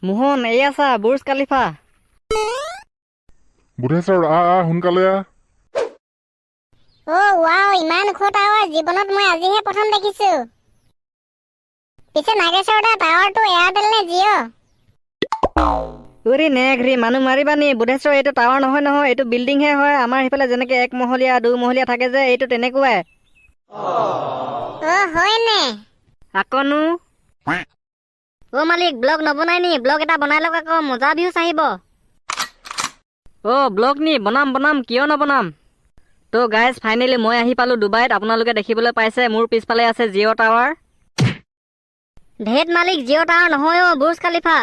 মোহন এয়া চা বুৰ্জ খালিফা। বুধেশ্বৰ সোনকালে ৱাও, ইমান ওখ টাৱাৰ জীৱনত মই আজিহে প্ৰথম দেখিছো। পিছে নাগেশ্বৰ দা, টাৱাৰটো এয়াৰটেল নে জিঅ'? উৰি নেঘৰি মানুহ মাৰিবা নি? বুধেশ্বৰ এইটো টাৱাৰ নহয়, এইটো বিল্ডিংহে হয়। আমাৰ সিফালে যেনেকে 1 মহলীয়া 2 মহলীয়া থাকে যে, এইটো তেনেকুৱাই। হয়নে? আকনো মালিক, ব্লগ নবনাই নি? ব্লগ এটা বনাই লওক আকৌ, মজা ভিউজ আহিব। ব্লগ নি? বনাম কিয় নবনাম। তো গাইজ ফাইনেলি মই আহি পালো ডুবাইত। আপোনালোকে দেখিবলৈ পাইছে মোৰ পিছফালে আছে জিঅ' টাৱাৰ। ধেত মালিক, জিঅ' টাৱাৰ নহয় বুৰ্জ খালিফা।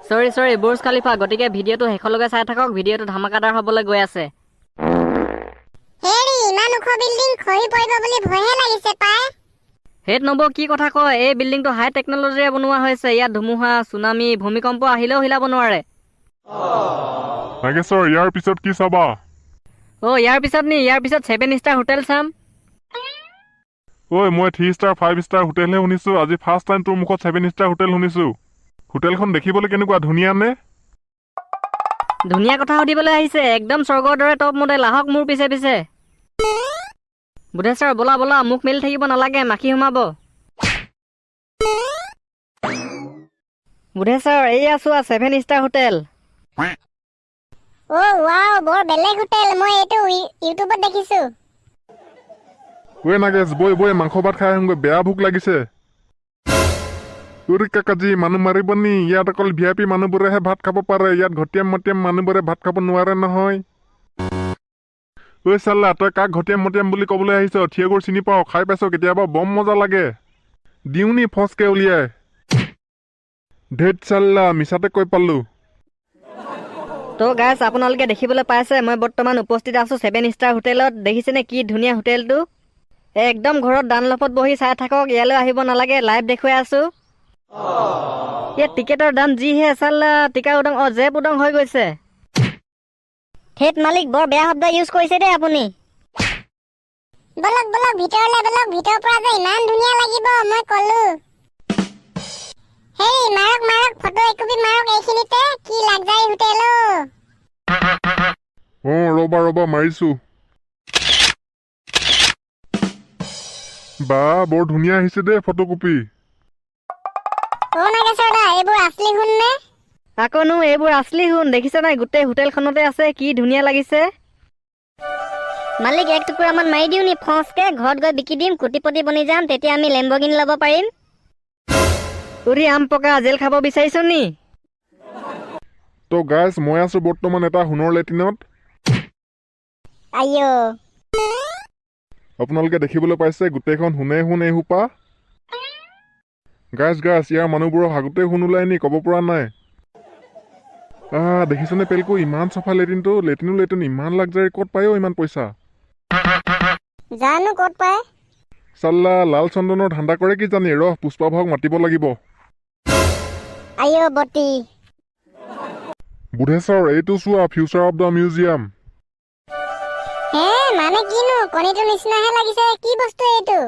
চৰি বুৰ্জ খালিফা। গতিকে ভিডিঅ'টো শেষলৈকে চাই থাকক, ভিডিঅ'টো ধামাকাদাৰ হ'বলৈ গৈ আছে। হেৰি, ইমান ওখ বিল্ডিং খহি পৰিব বুলি ভয়হে লাগিছে পাই। হেত নব, কি কথা কয়? এই বিল্ডিংটো হাই টেকনলজিৰে বনোৱা হৈছে। ইয়াত ধুমুহা, চুনামি, ভূমিকম্প আহিলেও হিলাব নোৱাৰে। নাগেশ্বৰ, ইয়াৰ পিছত কি চাবা? ইয়াৰ পিছত 7 ষ্টাৰ হোটেল চাম। মই 3 ষ্টাৰ 5 ষ্টাৰ হোটেলহে শুনিছো। আজি ফাৰ্ষ্ট টাইম তোৰ মুখত 7 ষ্টাৰ হোটেল শুনিছো। হোটেলখন দেখিবলৈ কেনেকুৱা, ধুনীয়া নে? ধুনীয়া কথা সুধিবলৈ আহিছে। একদম স্বৰ্গৰ দৰে টপ মডেল। আহক মোৰ পিছে পিছে। বুধেশ্বৰ বলা, মুখ মেলি থাকিব নালাগে, মাখি সোমাব। বুধেশ্বৰ এইয়া চোৱা 7 ষ্টাৰ হোটেল। ৱাও, বৰ বেলেগ হোটেল। মই এইটো ইউটিউবত দেখিছো। নাগেশ, বৈ মাংস ভাত খাই আহোঁগৈ, বেয়া ভোক লাগিছে। কাকাজি, মানুহ মাৰিব নি? ইয়াত অকল VIP মানুহবোৰেহে ভাত খাব পাৰে। ইয়াত ঘটিয়াম মটিয়াম মানুহবোৰে ভাত খাব নোৱাৰে নহয়। চাল্লা, তই কাক ঘটিয়াম মটিয়াম বুলি ক'বলৈ আহিছ? থিয়গুৰ চিনি পাওঁ, খাই পাইছ কেতিয়াবা, বম মজা লাগে। দিওঁ নি ফচকে উলিয়াই? ধেত চাল্লা, মিছাতে কৈ পালো। তো গাইজ আপোনালোকে দেখিবলৈ পাইছে মই বৰ্তমান উপস্থিত আছো 7 ষ্টাৰ হোটেলত। দেখিছেনে কি ধুনীয়া হোটেলটো? একদম ঘৰত ডানলপত বহি চাই থাকক, ইয়ালৈ আহিব নালাগে, লাইভ দেখুৱাই আছো। ইয়াত টিকেটৰ দাম যিহে চাল্লা, টিকা উদং জেপ উদং হৈ গৈছে। ধেত মালিক, বৰ বেয়া শব্দ ইউজ কৰিছে দেই আপুনি। বলক ভিতৰলৈ বলক, ভিতৰৰ পৰা যে ইমান ধুনীয়া লাগিব মই কলো। হেৰি, মাৰক ফটো একপি মাৰক এইখিনিতে। কি লাগজাৰী হোটেল ৰবা মাৰিছো। বৰ ধুনীয়া আহিছে দেই ফটোকপি। নাগেশ্বৰ দা, এইবোৰ আছলি সোণ নে? আকনো এইবোৰ আছলি সোণ। দেখিছে নাই, গোটেই হোটেলখনতে আছে, কি ধুনীয়া লাগিছে। মালিক, 1 টুকুৰামান মাৰি দিওঁ নি ফচকে? ঘৰত গৈ বিকি দিম, কোটিপতি বনি যাম, তেতিয়া আমি লেম্বৰগিনি ল'ব পাৰিম। উৰি আম পকা, জেল খাব বিচাৰিছ নি? তো গাইজ, মই আছো বৰ্তমান এটা সোণৰ লেট্ৰিনত। আপোনালোকে দেখিবলৈ পাইছে গোটেইখন সোণ এসোপা। গাইজ, ইয়াৰ মানুহবোৰৰ হাগোতেই সোণ ওলাই নি? ক'ব পৰা নাই। দেখিছনে পেলকো, ইমান চফা লেট্ৰিনটো। লেট্ৰিন ইমান লাগজাৰী, ক'ত পায় ইমান পইচা? জানো ক'ত পায়। চাল্লা, লাল চন্দনৰ ধান্দা কৰে কি জানি। পুষ্পা ভাওক মাতিব লাগিব। বটি বুধেশ্বৰ, এইটো চোৱা, ফিউচাৰ অফ দ্য মিউজিয়াম। মানে কিনো, কণীটো নিচিনাহে লাগিছে। কি বস্তু এইটো?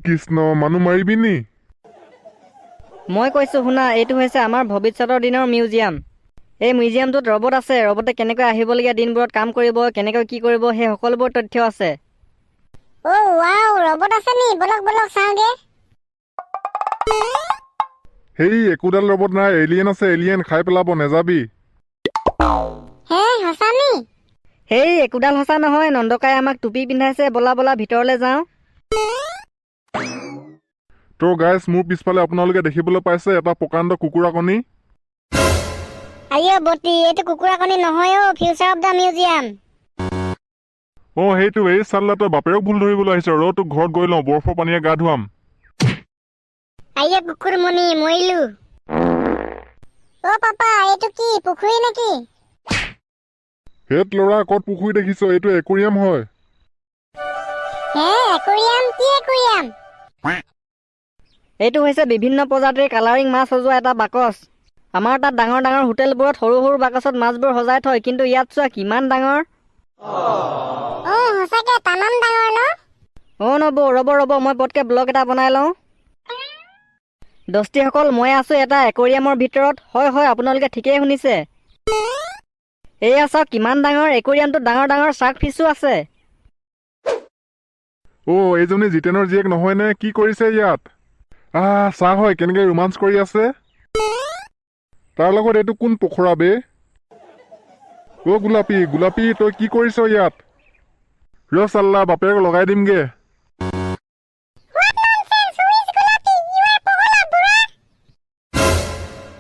কৃষ্ণ, মানুহ মাৰিবি নি? মই কৈছো শুনা, এইটো হৈছে আমাৰ ভৱিষ্যতৰ দিনৰ মিউজিয়াম। এই মিউজিয়ামটোত ৰবট আছে। ৰবটে কেনেকৈ আহিবলগীয়া দিনবোৰত কাম কৰিব, কেনেকৈ কি কৰিব, সেই সকলোবোৰ তথ্য আছে। ৱাও, ৰবট আছে নি? বলক চাওঁগে। হেই, একোডাল ৰবট নাই, এলিয়েন আছে, এলিয়েন। খাই পেলাব, নেযাবি। সঁচা নি? হেই, একোডাল সঁচা নহয়। নন্দকাই আমাক টুপি পিন্ধাইছে। বলা ভিতৰলৈ যাওঁ। তো গাইজ, মোৰ পিছফালে আপোনালোকে দেখিবলৈ পাইছে এটা প্ৰকাণ্ড কুকুৰা কণী। বটি, এইটো কুকুৰা কণী নহয় ফিউচাৰ অফ দ্য মিউজিয়াম। সেইটো। এই চাল্লা, তই বাপেৰক ভুল ধৰিবলৈ আহিছ। তোক ঘৰত গৈ লওঁ, বৰফৰ পানীয়ে গা ধুৱাম। কুকুৰ মণি, মৰিলো। পাপা, এইটো কি পুখুৰী নেকি? হেত ল'ৰা, ক'ত পুখুৰী দেখিছ? এইটো একুৰিয়াম হয়। একুৰিয়াম? কি একুৰিয়াম? এইটো হৈছে বিভিন্ন প্ৰজাতিৰ কালাৰিং মাছ সজোৱা এটা বাকচ। আমাৰ তাত ডাঙৰ ডাঙৰ হোটেলবোৰত সৰু সৰু বাকচত মাছবোৰ সজাই থয়, কিন্তু ইয়াত চোৱা কিমান ডাঙৰ। সঁচাকে তামাম ডাঙৰ ন? নবৌ, ৰ'ব মই পটকে ব্লগ এটা বনাই লওঁ। দস্তিসকল মই আছোঁ এটা একুৰিয়ামৰ ভিতৰত। হয় হয়, আপোনালোকে ঠিকেই শুনিছে। এয়া চাওক কিমান ডাঙৰ একুৰিয়ামটোত ডাঙৰ ডাঙৰ শ্বাৰ্ক ফিছো আছে। এইজনী জিতেনৰ জীয়েক নহয়নে? কি কৰিছে ইয়াত? চাহ হয়, কেনেকে ৰোমাঞ্চ কৰি আছে। তাৰ লগত এইটো কোন পখৰা বে? গোলাপী গোলাপী, তই কি কৰিছ ইয়াত? চাল্লা, বাপেৰক লগাই দিমগে।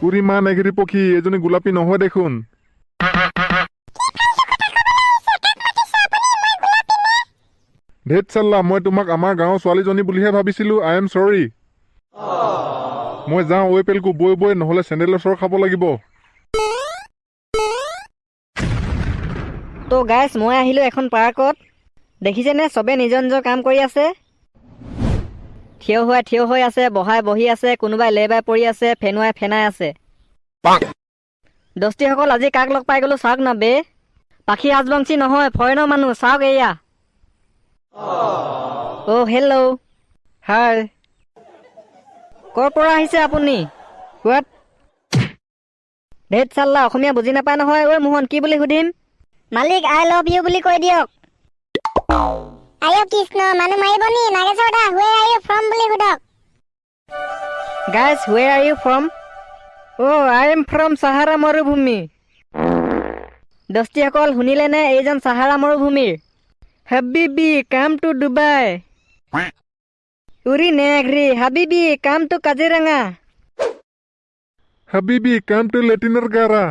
উৰি মা নেঘেৰি পক্ষী, এজনী গোলাপী নহয় দেখোন। ধেত চাল্লা, মই তোমাক আমাৰ গাঁৱৰ ছোৱালীজনী বুলিহে ভাবিছিলো। আই এম চৰি। মই যাওঁ পেলকু, বৈ বৈ, নহ'লে চেণ্ডেলৰ চৰ খাব লাগিব। তো গাইছ, মই আহিলোঁ এখন পাৰ্কত। দেখিছেনে, চবে নিজৰ নিজৰ কাম কৰি আছে। থিয় হৈ আছে, বহাই বহি আছে, কোনোবাই লেবাই পৰি আছে, ফেনুৱাই ফেনাই আছে। দস্তিসকল, আজি কাক লগ পাই গ'লো চাওক না বে। পাখি ৰাজবংশী নহয়, ফৰেনৰ মানুহ। চাওক এয়া। হেল্ল'। হাই। ক'ৰ পৰা আহিছে আপুনি? হোৱাট? ধেত চাল্লা, অসমীয়া বুজি নাপায় নহয়। মোহন, কি বুলি সুধিম? মালিক আই লাভ ইউ বুলি কৈ দিয়ক। আইঅ কৃষ্ণ, মানুহ মাৰিব নি? নাগেশ্বৰ দা, হুৱেৰ আৰ ইউ ফ্ৰম বুলি সোধক। Guys, where are you from? I am from Sahara মৰুভূমি। দস্তিসকল, শুনিলেনে? এইজন চাহাৰা মৰুভূমিৰ। হাবিবি কাম টু ডুবাই। উৰি নেঘ্ৰি হাবিবি কাম টু কাজিৰঙা। হাবিবি কাম টু লেটিনৰ গাৰা।